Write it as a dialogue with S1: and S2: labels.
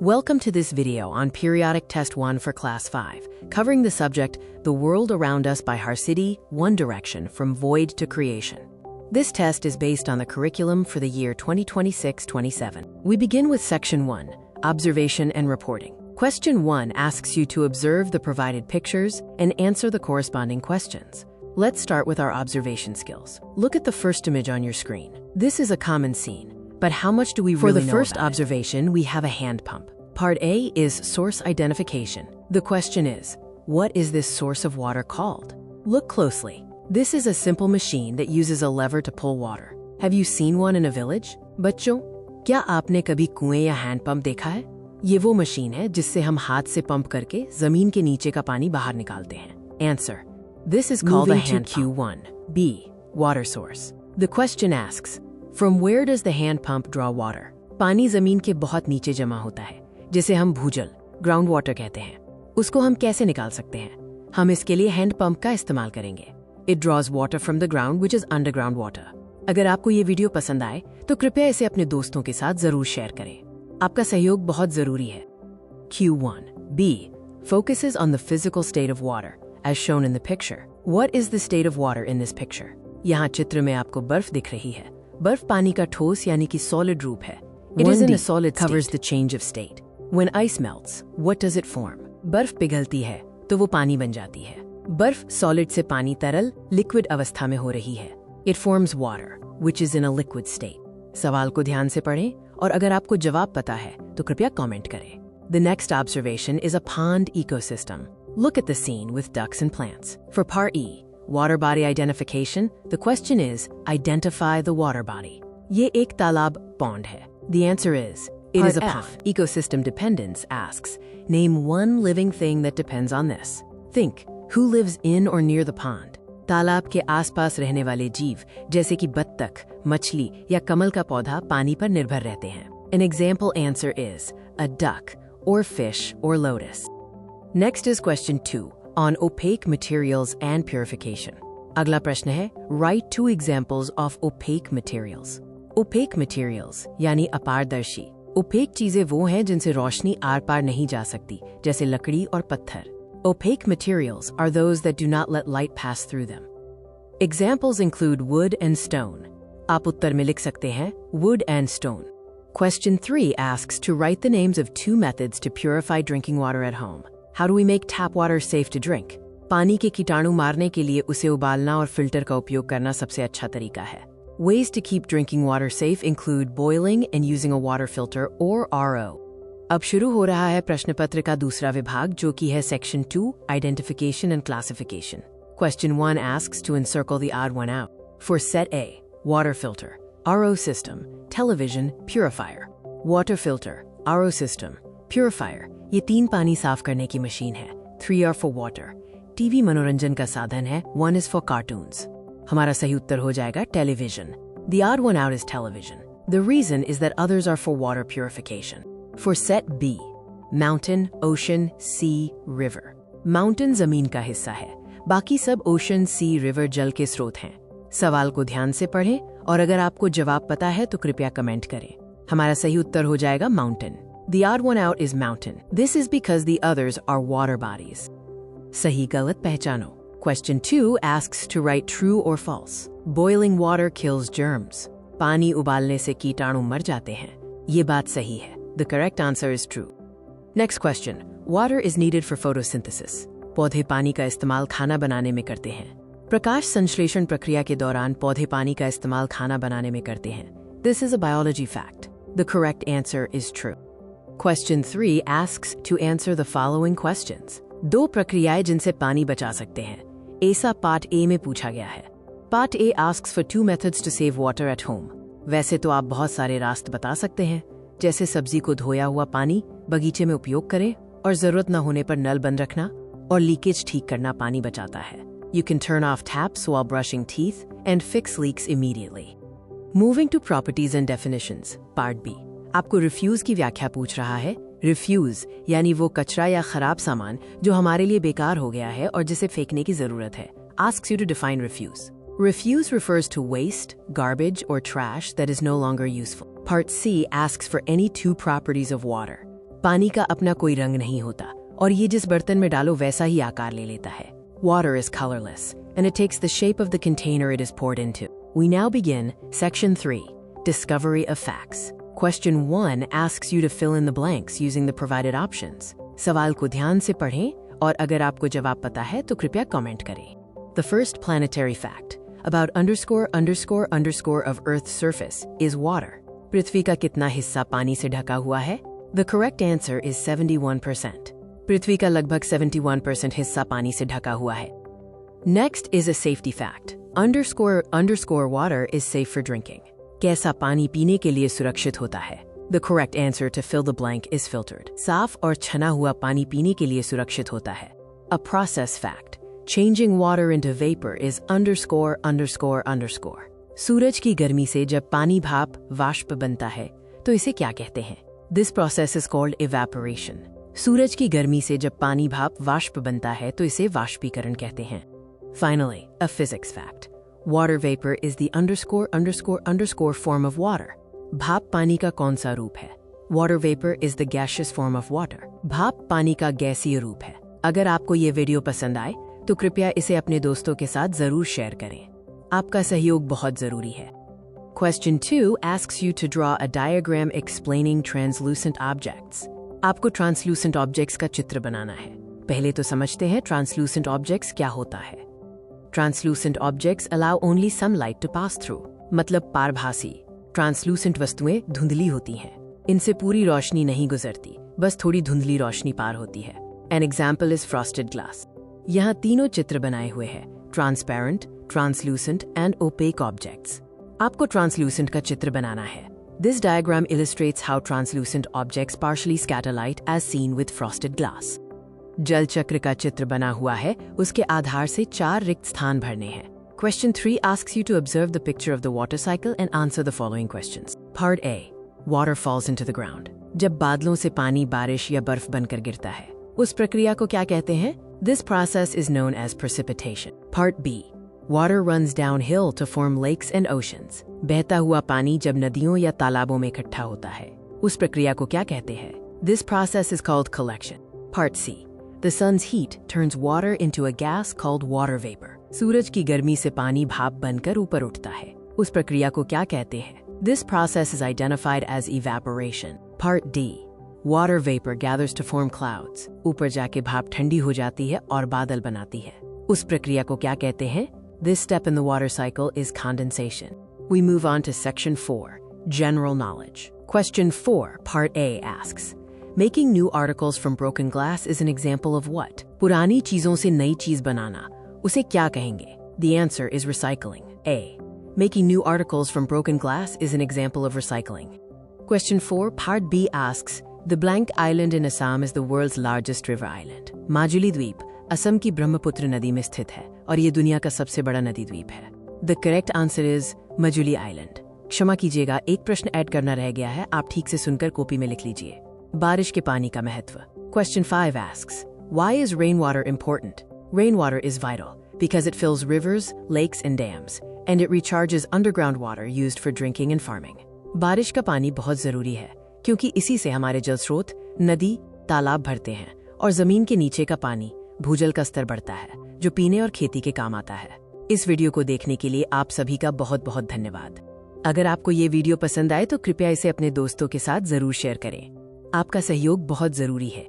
S1: Welcome to this video on Periodic Test 1 for Class 5, covering the subject, The World Around Us by Harsidy, One Direction, From Void to Creation. This test is based on the curriculum for the year 2026-27. We begin with Section 1, Observation and Reporting. Question 1 asks you to observe the provided pictures and answer the corresponding questions. Let's start with our observation skills. Look at the first image on your screen. This is a common scene. But how much do we really know about it? For the first observation, we have a hand pump. Part A is source identification. The question is, what is this source of water called? Look closely. This is a simple machine that uses a lever to pull water. Have you seen one in a village? बच्चों, क्या आपने कभी कुएं या hand pump देखा है? ये वो मशीन है जिससे हम हाथ से पंप करके जमीन के नीचे का पानी बाहर निकालते हैं. Answer. This is called a hand pump. Q1. B. Water source. The question asks, From where does the hand pump draw water? पानी जमीन के बहुत नीचे जमा होता है, जिसे हम भूजल, ग्राउंड वाटर कहते हैं. उसको हम कैसे निकाल सकते हैं? हम इसके लिए हैंड पंप का इस्तेमाल करेंगे. It draws water from the ground, which is underground water. अगर आपको ये वीडियो पसंद आए, तो कृपया इसे अपने दोस्तों के साथ जरूर शेयर करें. आपका सहयोग बहुत जरूरी है. Q1. B. Focuses on the physical state of water, as shown in the picture. What is the state of water in this picture? यहाँ चित्र में आपको बर्फ दिख रही है. बर्फ पानी का ठोस यानी कि solid रूप है. It is in a solid state. Covers the change of state. When ice melts, what does it form? बर्फ पिघलती है, तो वो पानी बन जाती है. बर्फ solid से पानी तरल, liquid अवस्था में हो रही है. It forms water, which is in a liquid state. सवाल को ध्यान से पढ़ें, और अगर आपको जवाब पता है, तो कृपया कमेंट करें. The next observation is a pond ecosystem. Look at the scene with ducks and plants. For part E, Water body identification, the question is, identify the water body. ये एक तालाब pond है. The answer is, it is a pond. Ecosystem dependence asks, name one living thing that depends on this. Think, who lives in or near the pond? तालाब के आसपास रहने वाले जीव, जैसे कि बत्तख, मछली या कमल का पौधा पानी पर निर्भर रहते हैं. An example answer is, a duck, or fish, or lotus. Next is question 2. On opaque materials and purification. अगला प्रश्न है, write 2 examples of opaque materials. Opaque materials यानी अपारदर्शी. Opaque चीजें वो हैं जिनसे रोशनी आर पार नहीं जा सकती, जैसे लकड़ी और पत्थर. Opaque materials are those that do not let light pass through them. Examples include wood and stone. आप उत्तर में लिख सकते हैं, wood and stone. Question 3 asks to write the names of 2 methods to purify drinking water at home. How do we make tap water safe to drink? पानी के कीटाणु मारने के लिए उसे उबालना और फिल्टर का उपयोग करना सबसे अच्छा तरीका है. Ways to keep drinking water safe include boiling and using a water filter or RO. अब शुरू हो रहा है प्रश्न पत्र का दूसरा विभाग, जो कि है Section 2, Identification and Classification. Question 1 asks to encircle the odd one out. For set A, water filter, RO system, television, purifier. Water filter, RO system, purifier. ये 3 पानी साफ करने की मशीन है. 3 are for water. टीवी मनोरंजन का साधन है. 1 is for cartoons. हमारा सही उत्तर हो जाएगा television. The odd one out is television. The reason is that others are for water purification. For set B, mountain, ocean, sea, river. Mountain जमीन का हिस्सा है. बाकी सब ocean, sea, river जल के स्रोत हैं. सवाल को ध्यान से पढ़ें, और अगर आपको जवाब पता है तो कृपया कमेंट करें. हमारा सही उत्तर हो जाएगा mountain. The odd one out is mountain. This is because the others are water bodies. सही गलत पहचानो. Question 2 asks to write true or false. Boiling water kills germs. पानी उबालने से कीटाणु मर जाते हैं. ये बात सही है. The correct answer is true. Next question. Water is needed for photosynthesis. पौधे पानी का इस्तेमाल खाना बनाने में करते हैं. प्रकाश संश्लेषण प्रक्रिया के दौरान पौधे पानी का इस्तेमाल खाना बनाने में करते हैं. This is a biology fact. The correct answer is true. Question 3 asks to answer the following questions. 2 प्रक्रियाएं जिनसे पानी बचा सकते हैं. ऐसा पार्ट A में पूछा गया है. Part A asks for 2 methods to save water at home. वैसे तो आप बहुत सारे रास्ते बता सकते हैं, जैसे सब्जी को धोया हुआ पानी बगीचे में उपयोग करें, और जरूरत न होने पर नल बंद रखना, और लीकेज ठीक करना पानी बचाता है. You can turn off taps while brushing teeth and fix leaks immediately. Moving to properties and definitions. Part B. आपको रिफ्यूज की व्याख्या पूछ रहा है. रिफ्यूज यानी वो कचरा या खराब सामान जो हमारे लिए बेकार हो गया है और जिसे फेंकने की जरूरत है. Asks you to define refuse. Refuse refers to waste, garbage, or trash that is no longer useful. Part C asks for any 2 properties of water. पानी का अपना कोई रंग नहीं होता और ये जिस बर्तन में डालो वैसा ही आकार ले लेता है. Water is colorless and it takes the shape of the container it is poured into. We now begin Section 3, Discovery of Facts. Question 1 asks you to fill in the blanks using the provided options. सवाल को ध्यान से पढ़ें और अगर आपको जवाब पता है तो कृपया कमेंट करें. The first planetary fact about ___ of Earth's surface is water. पृथ्वी का कितना हिस्सा पानी से ढका हुआ है? The correct answer is 71%. पृथ्वी का लगभग 71% हिस्सा पानी से ढका हुआ है. Next is a safety fact. ___ water is safe for drinking. कैसा पानी पीने के लिए सुरक्षित होता है? The correct answer to fill the blank is filtered. साफ और छना हुआ पानी पीने के लिए सुरक्षित होता है. A process fact. Changing water into vapor is ____. सूरज की गर्मी से जब पानी भाप वाष्प बनता है तो इसे क्या कहते हैं? This process is called evaporation. सूरज की गर्मी से जब पानी भाप वाष्प बनता है तो इसे वाष्पीकरण कहते हैं. Finally, a physics fact. Water vapor is the ____ form of water. भाप पानी का कौन सा रूप है? Water vapor is the gaseous form of water. भाप पानी का गैसीय रूप है. अगर आपको ये वीडियो पसंद आए तो कृपया इसे अपने दोस्तों के साथ जरूर शेयर करें. आपका सहयोग बहुत जरूरी है. Question 2 asks you to draw a diagram explaining translucent objects. आपको ट्रांसलूसेंट ऑब्जेक्ट्स का चित्र बनाना है. पहले तो समझते हैं ट्रांसलूसेंट ऑब्जेक्ट्स क्या होता है. Translucent objects allow only some light to pass through. मतलब पारभासी. ट्रांसलूसेंट वस्तुएं धुंधली होती हैं. इनसे पूरी रोशनी नहीं गुजरती, बस थोड़ी धुंधली रोशनी पार होती है. An example is frosted glass. यहाँ तीनों चित्र बनाए हुए हैं: transparent, translucent and opaque objects. आपको ट्रांसलूसेंट का चित्र बनाना है. This diagram illustrates how translucent objects partially scatter light as seen with frosted glass. जल चक्र का चित्र बना हुआ है, उसके आधार से 4 रिक्त स्थान भरने हैं. Question 3 asks you to observe the picture of the water cycle and answer the following questions. Part A. Water falls into the ground. जब बादलों से पानी बारिश या बर्फ बनकर गिरता है, उस प्रक्रिया को क्या कहते हैं? This process is known as precipitation. Part B. Water runs downhill to form lakes and oceans. बहता हुआ पानी जब नदियों या तालाबों में इकट्ठा होता है, उस प्रक्रिया को क्या कहते हैं? This process is called collection. Part C. The sun's heat turns water into a gas called water vapor. सूरज की गर्मी से पानी भाप बनकर ऊपर उठता है, उस प्रक्रिया को क्या कहते हैं? This process is identified as evaporation. Part D. Water vapor gathers to form clouds. ऊपर जाके भाप ठंडी हो जाती है और बादल बनाती है, उस प्रक्रिया को क्या कहते हैं? This step in the water cycle is condensation. We move on to Section 4, General Knowledge. Question 4, Part A asks, Making new articles from broken glass is an example of what? पुरानी चीजों से नई चीज बनाना, उसे क्या कहेंगे? The answer is recycling. A. Making new articles from broken glass is an example of recycling. Question 4, Part B asks, The blank island in Assam is the world's largest river island. Majuli द्वीप असम की ब्रह्मपुत्र नदी में स्थित है और ये दुनिया का सबसे बड़ा नदी द्वीप है. The correct answer is Majuli island. क्षमा कीजिएगा, एक प्रश्न ऐड करना रह गया है, आप ठीक से सुनकर कॉपी में लिख लीजिए. बारिश के पानी का महत्व. Question 5 asks, Why is rainwater important? Rainwater is vital because it fills rivers, lakes and dams, and it recharges underground water used for drinking and farming. बारिश का पानी बहुत जरूरी है क्योंकि इसी से हमारे जल स्रोत, नदी, तालाब भरते हैं और जमीन के नीचे का पानी, भूजल का स्तर बढ़ता है, जो पीने और खेती के काम आता है. इस वीडियो को देखने के लिए आप सभी का बहुत बहुत धन्यवाद. अगर आपको ये वीडियो पसंद आए तो कृपया इसे अपने दोस्तों के साथ जरूर शेयर करें. आपका सहयोग बहुत जरूरी है.